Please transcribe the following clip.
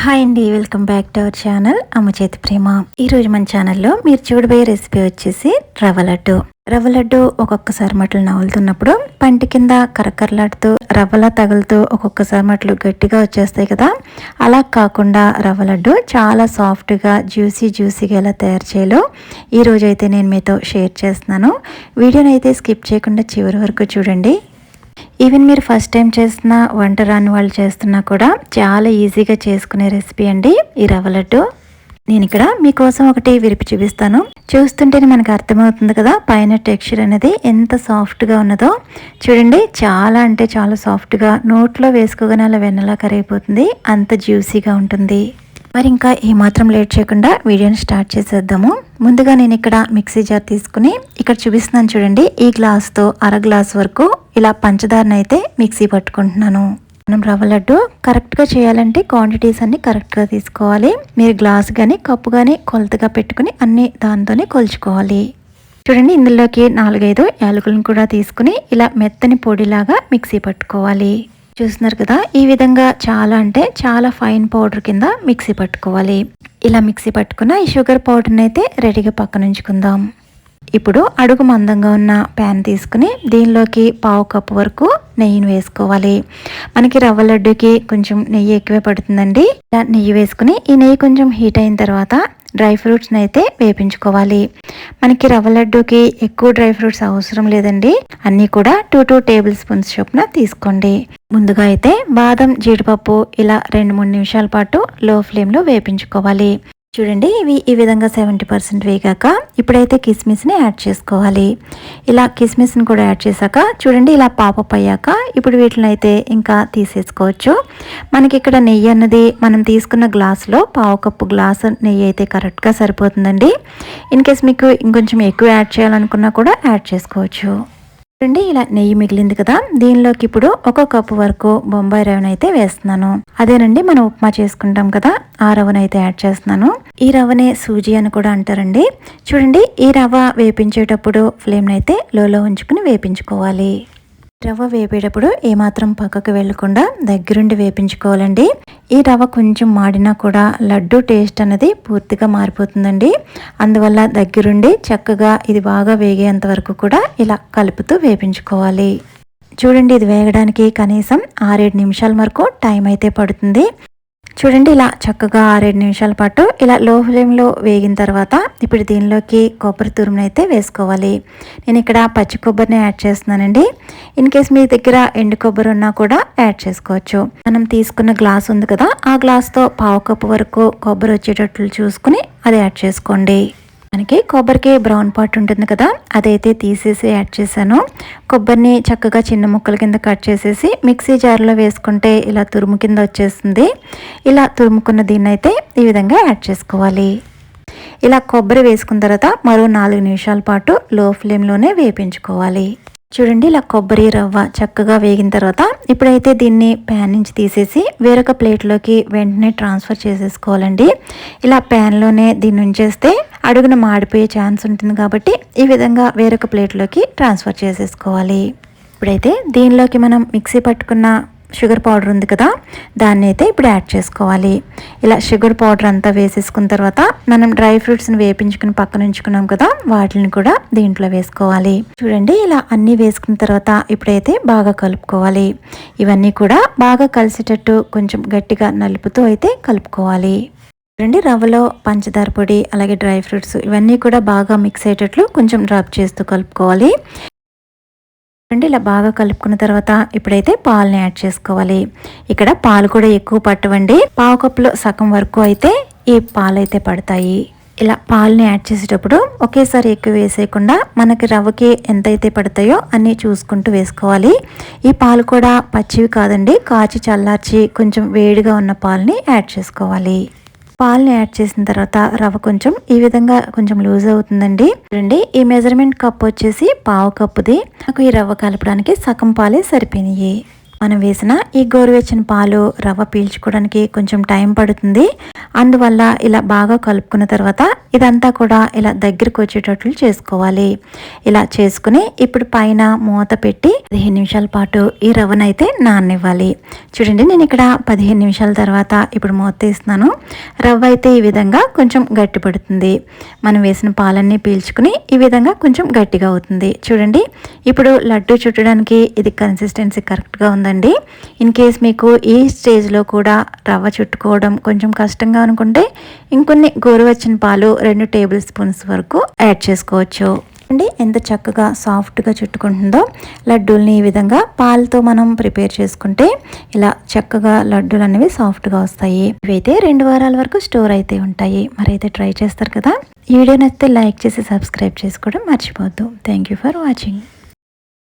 Hi అండి, welcome back to our channel అమ్మ చేతి ప్రేమ. ఈరోజు మన ఛానల్లో మీరు చూడబోయే రెసిపీ వచ్చేసి రవ్వ లడ్డు. రవ్వ లడ్డు ఒక్కొక్కసారి మట్లు నవ్వులుతున్నప్పుడు పంటి కింద కరకరలాడుతూ రవ్వలా తగులుతూ ఒక్కొక్కసారి మట్లు గట్టిగా వచ్చేస్తాయి కదా. అలా కాకుండా రవ్వ లడ్డు చాలా సాఫ్ట్గా జ్యూసీగా ఎలా తయారు చేయాలో ఈరోజు అయితే నేను మీతో షేర్ చేస్తున్నాను. వీడియోని అయితే స్కిప్ చేయకుండా చివరి వరకు చూడండి. ఈవెన్ మీరు ఫస్ట్ టైం చేస్తున్న, వంట రాని వాళ్ళు చేస్తున్నా కూడా చాలా ఈజీగా చేసుకునే రెసిపీ అండి ఈ రవ్వ లడ్డు. నేను ఇక్కడ మీకోసం ఒకటి విరిపి చూపిస్తాను. చూస్తుంటేనే మనకు అర్థమవుతుంది కదా పైన టెక్స్చర్ అనేది ఎంత సాఫ్ట్గా ఉన్నదో. చూడండి, చాలా అంటే చాలా సాఫ్ట్గా, నోట్లో వేసుకోగానే అలా వెన్నలా కరిగిపోతుంది, అంత జ్యూసీగా ఉంటుంది. మరి ఇంకా ఏమాత్రం లేట్ చేయకుండా వీడియోని స్టార్ట్ చేసేద్దాము. ముందుగా నేను ఇక్కడ మిక్సీ జార్ తీసుకుని ఇక్కడ చూపిస్తున్నాను చూడండి. ఈ గ్లాస్తో అర గ్లాస్ వరకు ఇలా పంచదారను అయితే మిక్సీ పట్టుకుంటున్నాను. మనం రవ్వ లడ్డు కరెక్ట్గా చేయాలంటే క్వాంటిటీస్ అన్ని కరెక్ట్గా తీసుకోవాలి. మీరు గ్లాస్ కానీ కప్పు కానీ కొలతగా పెట్టుకుని అన్ని దాంతోనే కొలుచుకోవాలి. చూడండి, ఇందులోకి 4-5 యాలకులను కూడా తీసుకుని ఇలా మెత్తని పొడిలాగా మిక్సీ పట్టుకోవాలి. చూస్తున్నారు కదా, ఈ విధంగా చాలా అంటే చాలా ఫైన్ పౌడర్ కింద మిక్సీ పట్టుకోవాలి. ఇలా మిక్సీ పట్టుకున్న ఈ షుగర్ పౌడర్ని అయితే రెడీగా పక్కన ఉంచుకుందాం. ఇప్పుడు అడుగు మందంగా ఉన్న ప్యాన్ తీసుకుని దీనిలోకి 1/2 కప్పు వరకు నెయ్యిని వేసుకోవాలి. మనకి రవ్వ లడ్డుకి కొంచెం నెయ్యి ఎక్కువే పడుతుందండి. ఇలా నెయ్యి వేసుకుని ఈ నెయ్యి కొంచెం హీట్ అయిన తర్వాత డ్రై ఫ్రూట్స్ని అయితే వేపించుకోవాలి. మనకి రవ్వ లడ్డూకి ఎక్కువ డ్రై ఫ్రూట్స్ అవసరం లేదండి. అన్నీ కూడా 2 టేబుల్ స్పూన్స్ చొప్పున తీసుకోండి. ముందుగా అయితే బాదం, జీడిపప్పు ఇలా 2-3 నిమిషాల పాటు లో ఫ్లేమ్లో వేపించుకోవాలి. చూడండి, ఇవి ఈ విధంగా 70% వేగాక ఇప్పుడైతే కిస్మిస్ని యాడ్ చేసుకోవాలి. ఇలా కిస్మిస్ని కూడా యాడ్ చేశాక చూడండి, ఇలా పాపప్ అయ్యాక ఇప్పుడు వీటిని అయితే ఇంకా తీసేసుకోవచ్చు. మనకి ఇక్కడ నెయ్యి అన్నది మనం తీసుకున్న గ్లాసులో 1/2 కప్పు గ్లాసు నెయ్యి అయితే కరెక్ట్గా సరిపోతుందండి. ఇన్ కేస్ మీకు ఇంకొంచెం ఎక్కువ యాడ్ చేయాలనుకున్నా కూడా యాడ్ చేసుకోవచ్చు. చూడండి, ఇలా నెయ్యి మిగిలింది కదా, దీనిలోకి ఇప్పుడు 1 కప్పు వరకు బొంబాయి రవ్వను అయితే వేస్తున్నాను. అదేనండి మనం ఉప్మా చేసుకుంటాం కదా, ఆ రవ్వను అయితే యాడ్ చేస్తున్నాను. ఈ రవ్వనే సూజీ అని కూడా అంటారండి. చూడండి, ఈ రవ్వ వేపించేటప్పుడు ఫ్లేమ్ని అయితే లోలో ఉంచుకుని వేపించుకోవాలి. రవ్వ వేపేటప్పుడు ఏమాత్రం పక్కకు వెళ్లకుండా దగ్గరుండి వేపించుకోవాలండి. ఈ రవ్వ కొంచెం మాడినా కూడా లడ్డు టేస్ట్ అనేది పూర్తిగా మారిపోతుందండి. అందువల్ల దగ్గరుండి చక్కగా ఇది బాగా వేగేంత వరకు కూడా ఇలా కలుపుతూ వేపించుకోవాలి. చూడండి, ఇది వేగడానికి కనీసం 6-7 నిమిషాల వరకు టైం అయితే పడుతుంది. చూడండి, ఇలా చక్కగా 6-7 నిమిషాల పాటు ఇలా లో ఫ్లేమ్లో వేగిన తర్వాత ఇప్పుడు దీనిలోకి కొబ్బరి తురుమును అయితే వేసుకోవాలి. నేను ఇక్కడ పచ్చి కొబ్బరిని యాడ్ చేస్తున్నానండి. ఇన్ కేస్ మీ దగ్గర ఎండు కొబ్బరి ఉన్నా కూడా యాడ్ చేసుకోవచ్చు. మనం తీసుకున్న గ్లాస్ ఉంది కదా, ఆ గ్లాస్తో 1/2 కప్పు వరకు కొబ్బరి వచ్చేటట్లు చూసుకుని అది యాడ్ చేసుకోండి. మనకి కొబ్బరికి బ్రౌన్ పార్ట్ ఉంటుంది కదా, అదైతే తీసేసి యాడ్ చేశాను. కొబ్బరిని చక్కగా చిన్న ముక్కల కింద కట్ చేసేసి మిక్సీ జార్లో వేసుకుంటే ఇలా తురుము కింద వచ్చేస్తుంది. ఇలా తురుముకున్న దీన్ని అయితే ఈ విధంగా యాడ్ చేసుకోవాలి. ఇలా కొబ్బరి వేసుకున్న తర్వాత మరో 4 నిమిషాల పాటు లో ఫ్లేమ్లోనే వేపించుకోవాలి. చూడండి, ఇలా కొబ్బరి రవ్వ చక్కగా వేగిన తర్వాత ఇప్పుడైతే దీన్ని ప్యాన్ నుంచి తీసేసి వేరొక ప్లేట్లోకి వెంటనే ట్రాన్స్ఫర్ చేసేసుకోవాలండి. ఇలా ప్యాన్లోనే దీన్ని ఉంచేస్తే అడుగున మాడిపోయే ఛాన్స్ ఉంటుంది కాబట్టి ఈ విధంగా వేరొక ప్లేట్లోకి ట్రాన్స్ఫర్ చేసేసుకోవాలి. ఇప్పుడైతే దీనిలోకి మనం మిక్సీ పట్టుకున్న షుగర్ పౌడర్ ఉంది కదా, దాన్ని అయితే ఇప్పుడు యాడ్ చేసుకోవాలి. ఇలా షుగర్ పౌడర్ అంతా వేసేసుకున్న తర్వాత మనం డ్రై ఫ్రూట్స్ని వేపించుకుని పక్కన ఉంచుకున్నాం కదా, వాటిని కూడా దీంట్లో వేసుకోవాలి. చూడండి, ఇలా అన్నీ వేసుకున్న తర్వాత ఇప్పుడైతే బాగా కలుపుకోవాలి. ఇవన్నీ కూడా బాగా కలిసేటట్టు కొంచెం గట్టిగా నలుపుతూ అయితే కలుపుకోవాలి. చూడండి, రవ్వలో పంచదార పొడి అలాగే డ్రై ఫ్రూట్స్ ఇవన్నీ కూడా బాగా మిక్స్ అయ్యేటట్లు కొంచెం డ్రాప్ చేస్తూ కలుపుకోవాలి. ఇలా బాగా కలుపుకున్న తర్వాత ఇప్పుడైతే పాలని యాడ్ చేసుకోవాలి. ఇక్కడ పాలు కూడా ఎక్కువ పట్టవండి. 1/2 కప్పులో సగం వరకు అయితే ఈ పాలు అయితే పడతాయి. ఇలా పాలని యాడ్ చేసేటప్పుడు ఒకేసారి ఎక్కువ వేసేయకుండా మనకి రవ్వకి ఎంతైతే పడతాయో అన్నీ చూసుకుంటూ వేసుకోవాలి. ఈ పాలు కూడా పచ్చివి కాదండి, కాచి చల్లార్చి కొంచెం వేడిగా ఉన్న పాలని యాడ్ చేసుకోవాలి. పాలని యాడ్ చేసిన తర్వాత రవ్వ కొంచెం ఈ విధంగా కొంచెం లూజ్ అవుతుందండి. చూడండి, ఈ మెజర్మెంట్ కప్ వచ్చేసి 1/2 కప్పుది. నాకు ఈ రవ్వ కలపడానికి సగం పాలే సరిపోయినాయి. మనం వేసిన ఈ గోరువెచ్చని పాలు రవ్వ పీల్చుకోవడానికి కొంచెం టైం పడుతుంది. అందువల్ల ఇలా బాగా కలుపుకున్న తర్వాత ఇదంతా కూడా ఇలా దగ్గరికి వచ్చేటట్లు చేసుకోవాలి. ఇలా చేసుకుని ఇప్పుడు పైన మూత పెట్టి 15 నిమిషాల పాటు ఈ రవ్వనైతే నాననివ్వాలి. చూడండి, నేను ఇక్కడ 15 నిమిషాల తర్వాత ఇప్పుడు మూత తీస్తున్నాను. రవ్వ అయితే ఈ విధంగా కొంచెం గట్టి పడుతుంది. మనం వేసిన పాలన్నీ పీల్చుకుని ఈ విధంగా కొంచెం గట్టిగా అవుతుంది. చూడండి, ఇప్పుడు లడ్డు చుట్టడానికి ఇది కన్సిస్టెన్సీ కరెక్ట్గా ఉందండి. ఇన్ కేస్ మీకు ఈ స్టేజ్లో కూడా రవ్వ చుట్టుకోవడం కొంచెం కష్టంగా అనుకుంటే ఇంకొన్ని గోరువెచ్చని పాలు 2 టేబుల్ స్పూన్స్ వరకు యాడ్ చేసుకోవచ్చు అండి. ఎంత చక్కగా సాఫ్ట్గా చుట్టుకుంటుందో లడ్డూల్ని ఈ విధంగా పాలతో మనం ప్రిపేర్ చేసుకుంటే ఇలా చక్కగా లడ్డూలు అనేవి సాఫ్ట్గా వస్తాయి. ఇవైతే 2 వారాల వరకు స్టోర్ అయితే ఉంటాయి. మరైతే ట్రై చేస్తారు కదా. ఈ వీడియో నచ్చితే లైక్ చేసి సబ్స్క్రైబ్ చేసుకోవడం మర్చిపోవద్దు. Thank you for watching.